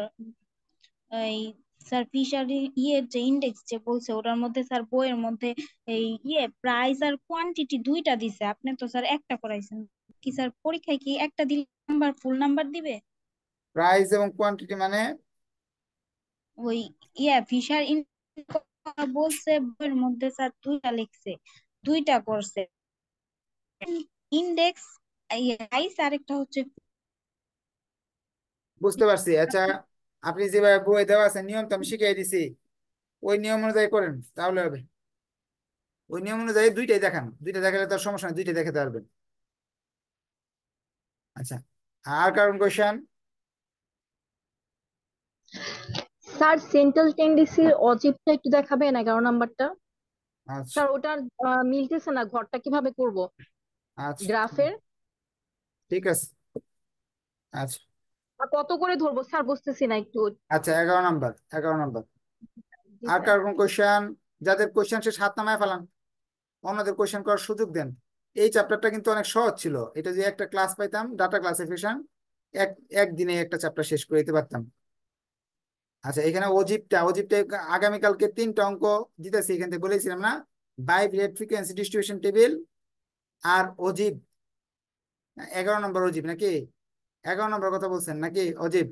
এই স্যার ফিশার ইয়ের যে ইন্ডেক্স যে বলছে, ওটার মধ্যে স্যার বইয়ের মধ্যে এই প্রাইস আর কোয়ান্টিটি দুইটা দিছে, আপনি তো স্যার একটা করাইছেন। কি স্যার পরীক্ষায় কি একটা দিলে নাম্বার ফুল নাম্বার দিবে? প্রাইস এবং কোয়ান্টিটি মানে? ওই ফিশার বলছে বইয়ের মধ্যে স্যার দুইটা লিখছে, দুইটা করছে, ইন্ডেক্স আইস আর একটা হচ্ছে। বুঝতে পারছি। আচ্ছা, আপনি যেভাবে বই দেওয়া আছে নিয়ম তো আমি শিখিয়ে দিছি, ওই নিয়ম অনুযায়ী করেন তাহলে হবে। ওই নিয়ম অনুযায়ী দুইটাই দেখান, দুইটা দেখালে তার সমস্যা নেই, দুইটাই দেখাতে পারবেন। আচ্ছা, আর কারণ কোয়েশ্চেন? স্যার সেন্ট্রাল টেন্ডেন্সির অজীবটা একটু দেখাবেন 11 নাম্বারটা। আচ্ছা স্যার ওটার মিলতেছে না, ঘরটা কিভাবে করব আচ্ছা, গ্রাফের? ঠিক আছে। আচ্ছা আর কত করে ধরবো স্যার, বুঝতেছি না একটু। আচ্ছা, 11 নম্বর, 11 নম্বর। জি আর স্যার। কারণ কোয়েশ্চেন? যাদের কোয়েশ্চেন শেষ হাত নামায় ফেলান, অন্যদের কোয়েশ্চেন করার সুযোগ দেন। এই চ্যাপ্টারটা কিন্তু অনেক সহজ ছিল, এটা যে একটা ক্লাস পাইতাম ডাটা ক্লাসিফিকেশন, এক একদিনে একটা চ্যাপ্টার শেষ করে দিতে পারতাম। আচ্ছা, এখানে অজীবটা আগামীকালকে 3টা অঙ্ক দিতেছি, এখান থেকে বলেছিলাম না, বাইভ ফ্রিকোয়েন্সি ডিস্ট্রিবিউশন টেবিল আর অজীব। 11 নম্বর অজীব নাকি? 11 নম্বর কথা বলছেন নাকি অজীব?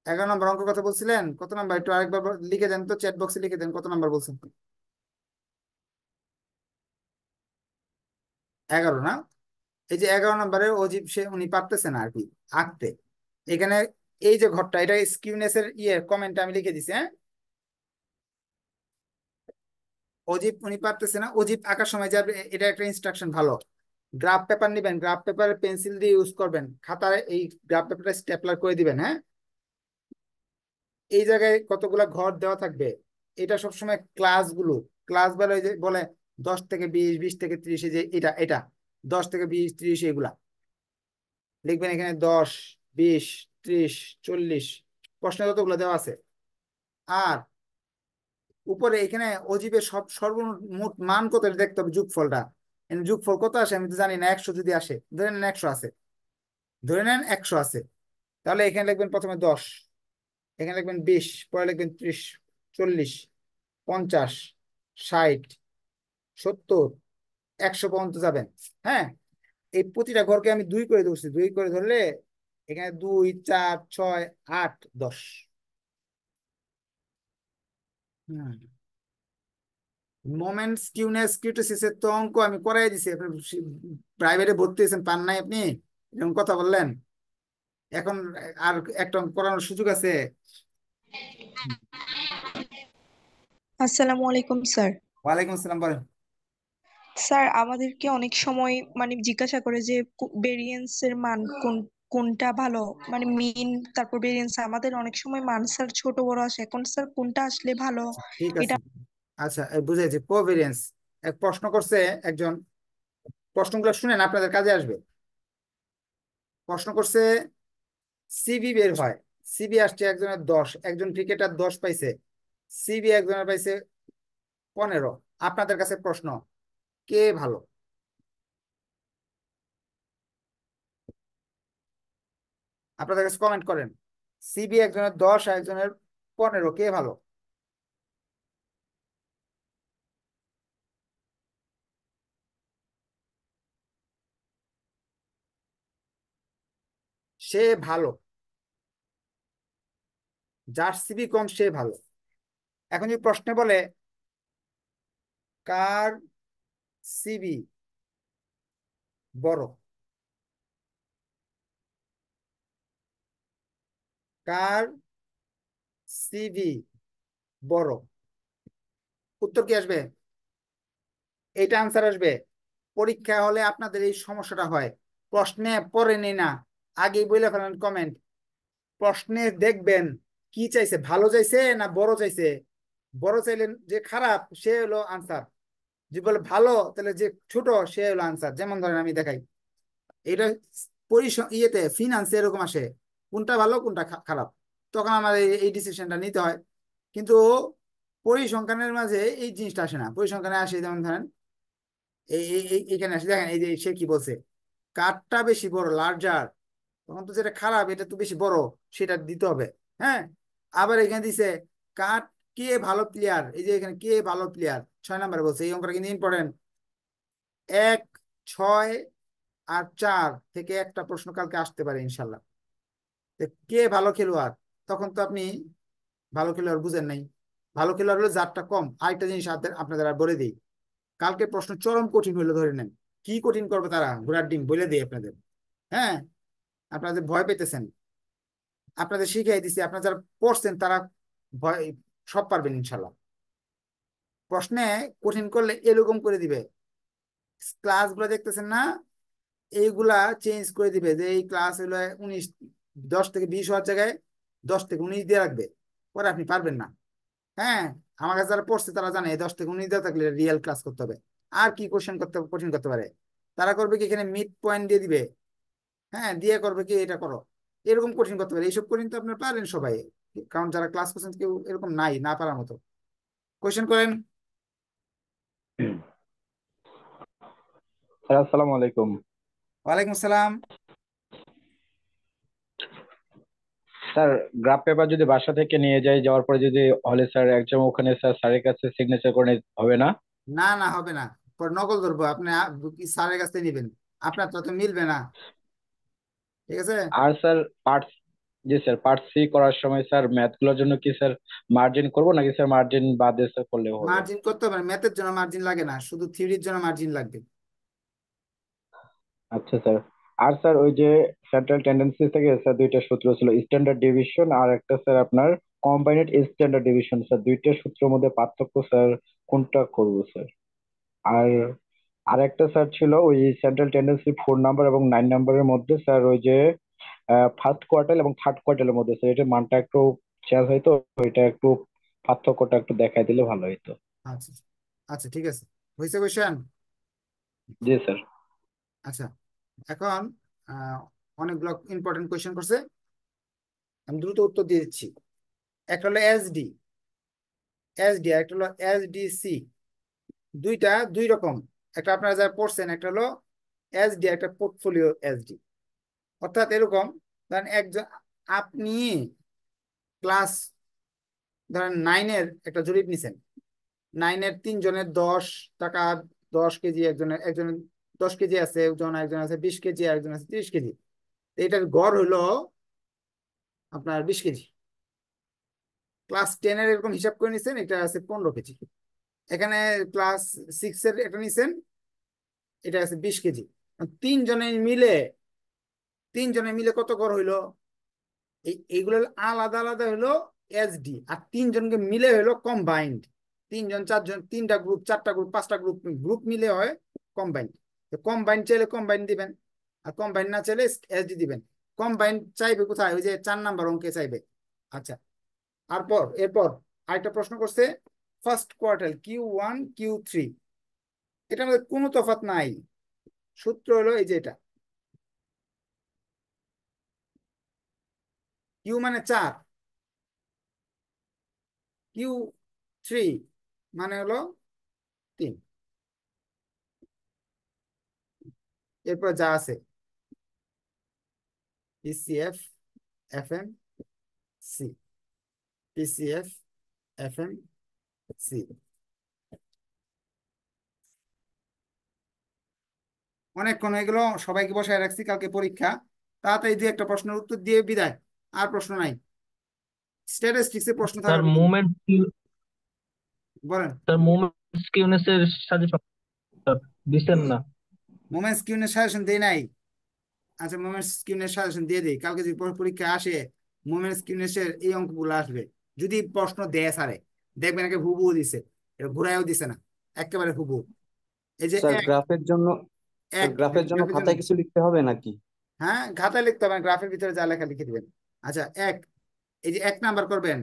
11 নম্বর অঙ্ক কথা বলছিলেন, কত নাম্বার একটু আরেকবার লিখে দেন তো, চ্যাট বক্সে লিখে দেন কত নাম্বার বলছেন। 11 না? এই যে 11 নম্বরের অজীব, সে উনি পারতেছেন আর কি আঁকতে। এখানে এই যে ঘরটা, এটা স্কিউনেস এর কমেন্ট আমি লিখে দিছি, হ্যাঁ। অজীব উনি পারতেছে না, অজীব আঁকার সময় যাবে, এটা একটা ইনস্ট্রাকশন ভালো। গ্রাফ পেপার নিবেন, গ্রাফ পেপারে পেন্সিল দিয়ে ইউজ করবেন, খাতায় এই গ্রাফ পেপারটা স্টেপলার করে দিবেন, হ্যাঁ। এই জায়গায় কতগুলা ঘর দেওয়া থাকবে, এটা সবসময় ক্লাস বলে, যে বলে 10 থেকে 20, 20 থেকে 30, যে এটা এটা 10 থেকে 20, 30 এগুলা লিখবেন এখানে, 10, 20, 30, 40 প্রশ্নে কতগুলো দেওয়া আছে। আর উপরে এখানে অজীবের সর্বমোট মান কত এটা দেখতে হবে, যোগফলটা। যোগফল কত আসে আমি তো জানি না, 100 যদি আসে, ধরে নেন 100 আছে, ধরে নেন 100 আছে, তাহলে এখানে লিখবেন প্রথমে 10, এখানে লিখবেন 20, পরে লিখবেন 30, 40, 50, 60, 70, 100 পর্যন্ত যাবেন, হ্যাঁ। এই প্রতিটা ঘরকে আমি 2 করে ধরছি, 2 করে ধরলে এখানে 2, 4, 6, 8, 10। হুম, মোমেন্টস কিউনেস কিউটোসিসের তো অঙ্ক আমি করাই দিছি, আপনি প্রাইভেটে ভর্তি হয়েছেন, পান নাই আপনি, এরকম কথা বললেন। এখন আর একটা অঙ্ক করানোর সুযোগ আছে। আসসালামু আলাইকুম স্যার। ওয়ালাইকুম আসসালাম, বলেন। স্যার আমাদেরকে অনেক সময় মানে জিজ্ঞাসা করে যে ভেরিয়েন্স এর মান কোনটা ভালো, মানে মিন তারপর ভেরিয়েন্স, আমাদের অনেক সময় মান স্যার ছোট বড় আসে, এখন স্যার কোনটা আসলে ভালো ঠিক এটা। আছে, আচ্ছা বুঝেছি, কোভেরিয়েন্স। এক প্রশ্ন করছে একজন, প্রশ্নগুলো শুনেন আপনাদের কাজে আসবে। প্রশ্ন করছে সিবি বের হয়, সিবি আসছে একজনের 10, একজন ক্রিকেটার 10 পাইছে, সিবি একজনের পাইছে 15। আপনাদের কাছে প্রশ্ন, কে ভালো? আপনাদের কাছে কমেন্ট করেন, সিবি একজনের 10 আর একজনের 15, কে ভালো? সে ভালো, যার সিবি কম সে ভালো। এখন যদি প্রশ্নে বলে কার সিবি বড়, কার সিবি বড়, উত্তর কি আসবে? এইটা আনসার আসবে। পরীক্ষা হলে আপনাদের এই সমস্যাটা হয়, প্রশ্নে পড়ে নেই না, আগেই বলে ফেলেন কমেন্ট। প্রশ্নে দেখবেন কি চাইছে, ভালো চাইছে না বড় চাইছে। বড় চাইলেন যে খারাপ, সে হলো আনসার। যদি বলে ভালো, তাহলে যে ছোট সে হলো আনসার। যেমন ধরেন আমি দেখাই, এটা ইয়েতে ফিনান্সে এরকম আসে, কোনটা ভালো কোনটা খারাপ, তখন আমার এই ডিসিশনটা নিতে হয়। কিন্তু পরিসংখ্যানের মাঝে এই জিনিসটা আসে না, পরিসংখ্যানে আসে যেমন ধরেন এইখানে আসে, দেখেন এই যে সে কি বলছে, কারটা বেশি বড়, লার্জার, তখন তো যেটা খারাপ এটা তো বেশি বড়, সেটা দিতে হবে, হ্যাঁ। আবার এখানে দিছে কার কে ভালো প্লেয়ার, এই যে এখানে কে ভালো প্লেয়ার 6 নম্বরে বলছে, এই অঙ্কটা কিন্তু ইম্পর্টেন্ট। 1, 6 আর 4 থেকে একটা প্রশ্ন কালকে আসতে পারে ইনশাল্লাহ। কে ভালো খেলোয়াড়, তখন তো আপনি ভালো খেলোয়াড় বুঝেন নাই, ভালো খেলোয়াড় হলো যারটা কম। আরেকটা জিনিস আপনাদের আর বলে দিই, কালকে প্রশ্ন চরম কঠিন হইলো ধরে নেন, কি কঠিন করবে তারা, ঘোড়ার ডিম বলে দিই আপনাদের। হ্যাঁ, আপনাদের ভয় পেতেছেন, আপনাদের শিখিয়ে দিছি, আপনারা যারা পড়ছেন তারা ভয় সব পারবেন ইনশাল্লাহ। প্রশ্নে কঠিন করলে এরকম করে দিবে, ক্লাসগুলো দেখতেছেন না, এইগুলা চেঞ্জ করে দিবে, যে এই ক্লাস হলো 19, 10 থেকে 20 হওয়ার জায়গায় 10 থেকে 19 দিয়ে রাখবে, পরে আপনি পারবেন না। হ্যাঁ, আমার কাছে যারা পড়ছে তারা জানে 10 থেকে 19 দেওয়া থাকলে রিয়েল ক্লাস করতে হবে। আর কি কোশ্চেন করতে কঠিন করতে পারে, তারা করবে কি এখানে মিড পয়েন্ট দিয়ে দিবে, হ্যাঁ দিয়ে করবে কি এটা করো, এরকম কঠিন করতে পারে। এইসব কঠিন তো আপনারা পারেন সবাই, কারণ যারা ক্লাস করছেন কেউ এরকম নাই না পারার মতো। কোশ্চেন করেন। স্যার আসসালামু আলাইকুম। ওয়ালাইকুম আসসালাম। স্যার গ্রাফ পেপার যদি বাসা থেকে নিয়ে যাই, যাওয়ার পরে যদি হলে স্যার একদম ওখানে স্যার স্যারের কাছে সিগনেচার করে নিতে হবে না? না না, হবে না, পরে নকল ধরবো, আপনি স্যারের কাছ থেকে নিবেন, আপনার তো মিলবে না, ঠিক আছে। আর স্যার পার্ট, জি স্যার, পার্ট সি করার সময় স্যার ম্যাথ গুলোর জন্য কি স্যার মার্জিন করবো, নাকি স্যার মার্জিন বাদে স্যার করলেও হবে? মার্জিন করতে হবে না, ম্যাথের জন্য মার্জিন লাগে না, শুধু থিওরির জন্য মার্জিন লাগবে। আচ্ছা স্যার। আর স্যার ওই যে সেন্ট্রাল টেন্ডেন্সি থেকে স্যার দুইটা সূত্র ছিল, স্ট্যান্ডার্ড ডিভিশন আর একটা স্যার আপনার কম্বাইন্ড স্ট্যান্ডার্ড ডিভিশন, স্যার দুইটা সূত্রের মধ্যে পার্থক্য স্যার কোনটা করবো স্যার? আর আরেকটা স্যার ছিল ওই সেন্ট্রাল টেন্ডেন্সি 4 নাম্বার এবং 9 নাম্বারের মধ্যে স্যার ওই যে ফার্স্ট কোয়ার্টাইল এবং থার্ড কোয়ার্টাইলের মধ্যে স্যার এটার মানটা একটু চেঞ্জ হয়তো, ওইটা একটু পার্থক্যটা একটু দেখাই দিলে ভালো হতো। আচ্ছা আচ্ছা, ঠিক আছে, হয়েছে কোয়েশ্চেন। জি স্যার। আচ্ছা, এখন অনেকগুলো ইম্পর্টেন্ট কোয়েশ্চেন করছে, আমি দ্রুত উত্তর দিয়ে দিচ্ছি। একটা হলো এসডি, একটা হলো এসডিসি, দুইটা দুই রকম। একটা আপনারা যারা পড়ছেন, একটা হলো এসডি, একটা পোর্টফোলিও এসডি। অর্থাৎ এরকম, ধরেন একজন, আপনি ক্লাস ধরেন 9-এর একটা জরিপ নিছেন, 9-এর 3 জনের 10 টাকা, 10 কেজি, একজনের 10 কেজি আছে, একজন আছে 20 কেজি, একজন আছে 30 কেজি, এটার গড় হলো আপনার 20 কেজি। ক্লাস 10-এর এরকম হিসাব করে নিছেন, এটা আছে 15 কেজি। এখানে ক্লাস 6-এর এটা নিছেন, এটা আছে 20 কেজি। তিনজনে মিলে, কত গড় হইলো, এইগুলো আলাদা আলাদা হলো এসডি, আর 3জনকে মিলে হলো কম্বাইন্ড। 3 জন 4 জন, 3টা গ্রুপ, 4টা গ্রুপ, 5টা গ্রুপ, গ্রুপ মিলে হয় কম্বাইন্ড। কম্বাইন্ড চাইলে কম্বাইন্ড দিবেন, আর কম্বাইন্ড না চাইলে এসডি দিবেন। কম্বাইন্ড চাইবে কোথায়, ওই যে 4 নাম্বার অঙ্কে চাইবে। আচ্ছা, এরপর আরেকটা প্রশ্ন করছে, ফার্স্ট কোয়ার্টাইল Q1 Q3, এটার মধ্যে কোনো তফাৎ নাই, সূত্র হলো এই যে এটা, কিউ মানে 4, Q3 মানে হলো 3। এরপর যা আছে PCF, FM, C, PCF, FM, C. অনেকক্ষণ হয়ে গেল, সবাইকে বসায় রাখছি, কালকে পরীক্ষা, তাড়াতাড়ি 2-একটা প্রশ্নের উত্তর দিয়ে বিদায়, আর প্রশ্ন নাই। স্ট্যাটিস্টিক্স এর প্রশ্ন স্যার থাকলে বলুন। বলেন। স্যার মোমেন্টস কিউনেসের সাজেশন দিচ্ছেন না? মোমেন্টস কিউনের সাজেশন দেই নাই। আচ্ছা, মোমেন্টস কিউনের সাজেশন দিয়ে দিই, কালকে যদি পরীক্ষা আসে মোমেন্টস কিউনেসের এই অঙ্কগুলো আসবে, যদি প্রশ্ন দেয় সারে, দেখবেন একে হুবহু দিছে, এটা ঘুরাইও দিছে না, একেবারে হুবহু। এই যে স্যার গ্রাফের জন্য গ্রাফের জন্য খাতায় কিছু লিখতে হবে নাকি? হ্যাঁ, খাতায় লিখতে হবে, গ্রাফের ভিতরে যা লেখা লিখে দিবেন। আচ্ছা, এই যে 1 নাম্বার করবেন,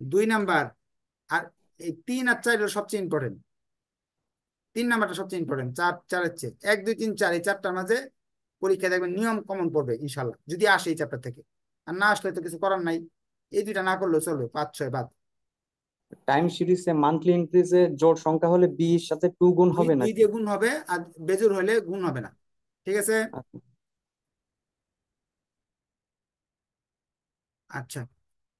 2 নাম্বার, আর এই 3 আর 4 হলো সবচেয়ে ইম্পর্টেন্ট। 3 নাম্বারটা সবচেয়ে ইম্পর্টেন্ট, 4-4-এর চেয়ে 1-2-3-4, এই 4টার মাঝে পরীক্ষা দেখবেন নিয়ম কমন পড়বে ইনশাল্লাহ, যদি আসে এই চ্যাপ্টার থেকে। আর না আসলে তো কিছু করার নাই, এই 2টা না করলেও চলবে, 5-6 বাদ। টাইম সিরিজে মান্থলি ইনক্রিজে জোড় সংখ্যা হলে বি এর সাথে 2 গুণ হবে 2 নাকি? দিয়ে গুণ হবে, আর বেজোড় হলে গুণ হবে না, ঠিক আছে। আচ্ছা,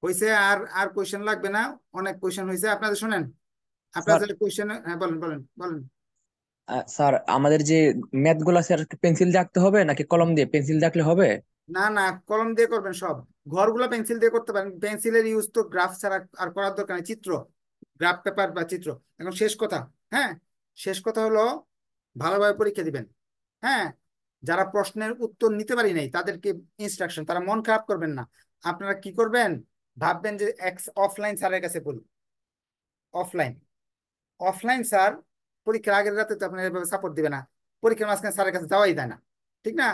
হয়েছে, আর আর কোয়েশ্চেন লাগবে না, অনেক কোয়েশ্চেন হয়েছে আপনাদের, শুনেন স্যার আপনাদের কোয়েশ্চেন, হ্যাঁ বলেন বলেন বলেন। স্যার আমাদের যে ম্যাথ গুলা স্যার পেন্সিল দিয়ে আঁকতে হবে নাকি কলম দিয়ে পেন্সিল দিয়ে আঁকলে হবে? না না, কলম দিয়ে করবেন সব, ঘরগুলো পেন্সিল দিয়ে করতে পারেন, পেন্সিলের ইউজ তো গ্রাফ ছাড়া আর করার দরকার নেই, চিত্র গ্রাফ পেপার বা চিত্র। এখন শেষ কথা, হ্যাঁ, শেষ কথা হলো ভালোভাবে পরীক্ষা দিবেন। হ্যাঁ, যারা প্রশ্নের উত্তর নিতে পারি নাই তাদেরকে ইনস্ট্রাকশন, তারা মন খারাপ করবেন না। আপনারা কি করবেন, ভাববেন যে অফলাইন স্যারের কাছে পড়ি। অফলাইন অফলাইন স্যার পরীক্ষার আগের রাতে তো আপনার এভাবে সাপোর্ট দিবে না, পরীক্ষার মাঝখানে স্যারের কাছে যাওয়াই যায় না, ঠিক না?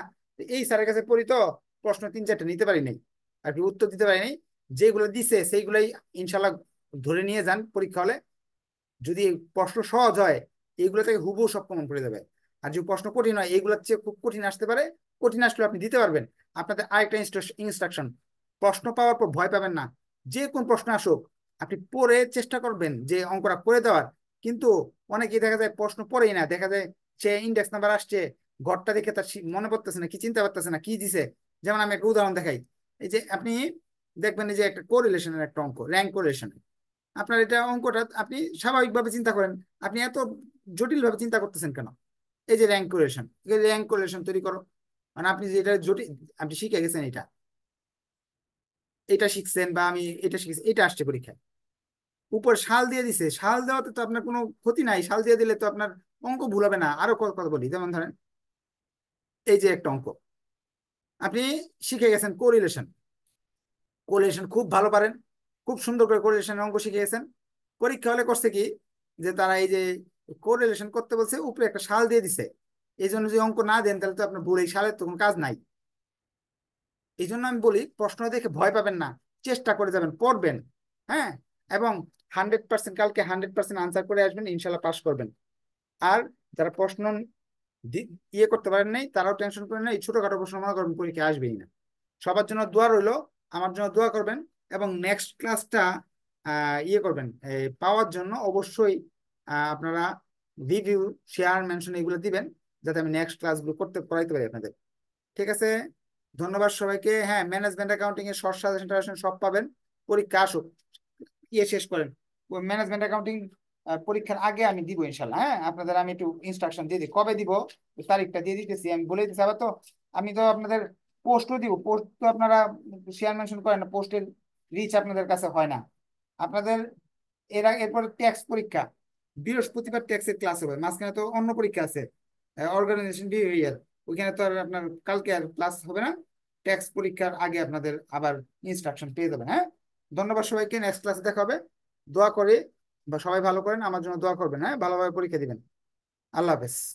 এই স্যারের কাছে পড়ি তো প্রশ্ন 3-4টা নিতে পারি নাই, আর কি উত্তর দিতে পারি নাই, যেগুলো দিছে সেইগুলাই ইনশাল্লাহ ধরে নিয়ে যান পরীক্ষা হলে। যদি প্রশ্ন সহজ হয় এইগুলো থেকে হুবহু সব কমন পড়ে যাবে, আর যদি প্রশ্ন কঠিন হয় এইগুলোর চেয়ে খুব কঠিন আসতে পারে, কঠিন আসলে আপনি দিতে পারবেন। আপনাদের আরেকটা ইনস্ট্রাকশন, প্রশ্ন পাওয়ার পর ভয় পাবেন না। যে কোন প্রশ্ন আসুক আপনি পড়ে চেষ্টা করবেন যে অঙ্কটা করে দেওয়ার। কিন্তু অনেকেই দেখা যায় প্রশ্ন পড়েই না, দেখা যায় সে ইন্ডেক্স নাম্বার আসছে, ঘরটা দেখে তার মনে পড়তেছে না, কি চিন্তা করতেছে না কি দিছে। যেমন আমি একটা উদাহরণ দেখাই, এই যে আপনি দেখবেন এই যে একটা কোরিলেশনের একটা অঙ্ক, র্যাঙ্ক কোরিলেশন। আপনার এটা অঙ্কটা আপনি স্বাভাবিকভাবে চিন্তা করেন, আপনি এত জটিল ভাবে চিন্তা করতেছেন কেন? এই যে র্যাঙ্ক কোরিলেশন তৈরি করো, মানে আপনি যে এটা জটিল, আপনি শিখে গেছেন এটা, এটা শিখছেন বা আমি এটা শিখেছি, এটা আসছে পরীক্ষায়। উপর শাল দিয়ে দিছে, শাল দেওয়াতে তো আপনার কোনো ক্ষতি নাই, শাল দিয়ে দিলে তো আপনার অঙ্ক ভুল হবে না। আরো কথা বলি, যেমন ধরেন এই যে একটা অঙ্ক আপনি শিখে গেছেন কোরিলেশন, কোরিলেশন খুব ভালো পারেন, খুব সুন্দর করে কোরিলেশনের অঙ্ক শিখে গেছেন। পরীক্ষা হলে করছে কি, যে তারা এই যে কোরিলেশন করতে বলছে, উপরে একটা শাল দিয়ে দিছে, এই জন্য যদি অঙ্ক না দেন তাহলে তো আপনার ভুল, এই শালের তো কোনো কাজ নাই। এই জন্য আমি বলি প্রশ্ন দেখে ভয় পাবেন না, চেষ্টা করে যাবেন, পড়বেন। হ্যাঁ, এবং 100% কালকে 100% আনসার করে আসবেন, ইনশাল্লাহ পাস করবেন। আর যারা প্রশ্ন ইয়ে করতে পারেন নাই তারাও টেনশন করেন না, এই ছোটখাটো প্রশ্ন মনে করবেন পরীক্ষা আসবেই না। সবার জন্য দোয়া রইলো, আমার জন্য দোয়া করবেন। এবং নেক্সট ক্লাসটা ইয়ে করবেন, পাওয়ার জন্য অবশ্যই আপনারা রিভিউ, শেয়ার, মেনশন এগুলো দিবেন, যাতে আমি নেক্সট ক্লাসগুলো করাইতে পারি আপনাদের। ঠিক আছে, ধন্যবাদ সবাইকে। হ্যাঁ, ম্যানেজমেন্ট অ্যাকাউন্টিং এর শর্ট সাজেশন সব পাবেন, পরীক্ষা আসুক, ইয়ে শেষ করেন। ম্যানেজমেন্ট অ্যাকাউন্টিং পরীক্ষার আগে আমি দিব ইনশাল্লাহ। হ্যাঁ, আপনাদের আমি একটু ইনস্ট্রাকশন দিয়ে দিই, কবে দিব তারিখটা দিয়ে দিতেছি, আমি বলে দিচ্ছি। আবার তো আমি তো আপনাদের পোস্টও দিব, পোস্ট তো আপনারা শেয়ার মেনশন করেন না, পোস্টের রিচ আপনাদের কাছে হয় না। আপনাদের এরপরে ট্যাক্স পরীক্ষা, বৃহস্পতিবার ট্যাক্সের ক্লাস হবে, মাঝখানে তো অন্য পরীক্ষা আছে, অর্গানাইজেশন বিহেভিয়ার, ওইখানে তো আর আপনার কালকে আর ক্লাস হবে না। ট্যাক্স পরীক্ষার আগে আপনাদের আবার ইনস্ট্রাকশন পেয়ে যাবেন। হ্যাঁ, ধন্যবাদ সবাইকে, নেক্সট ক্লাসে দেখা হবে। দোয়া করে বা সবাই ভালো করেন, আমার জন্য দোয়া করবেন। হ্যাঁ, ভালোভাবে পরীক্ষা দিবেন। আল্লাহ হাফেজ।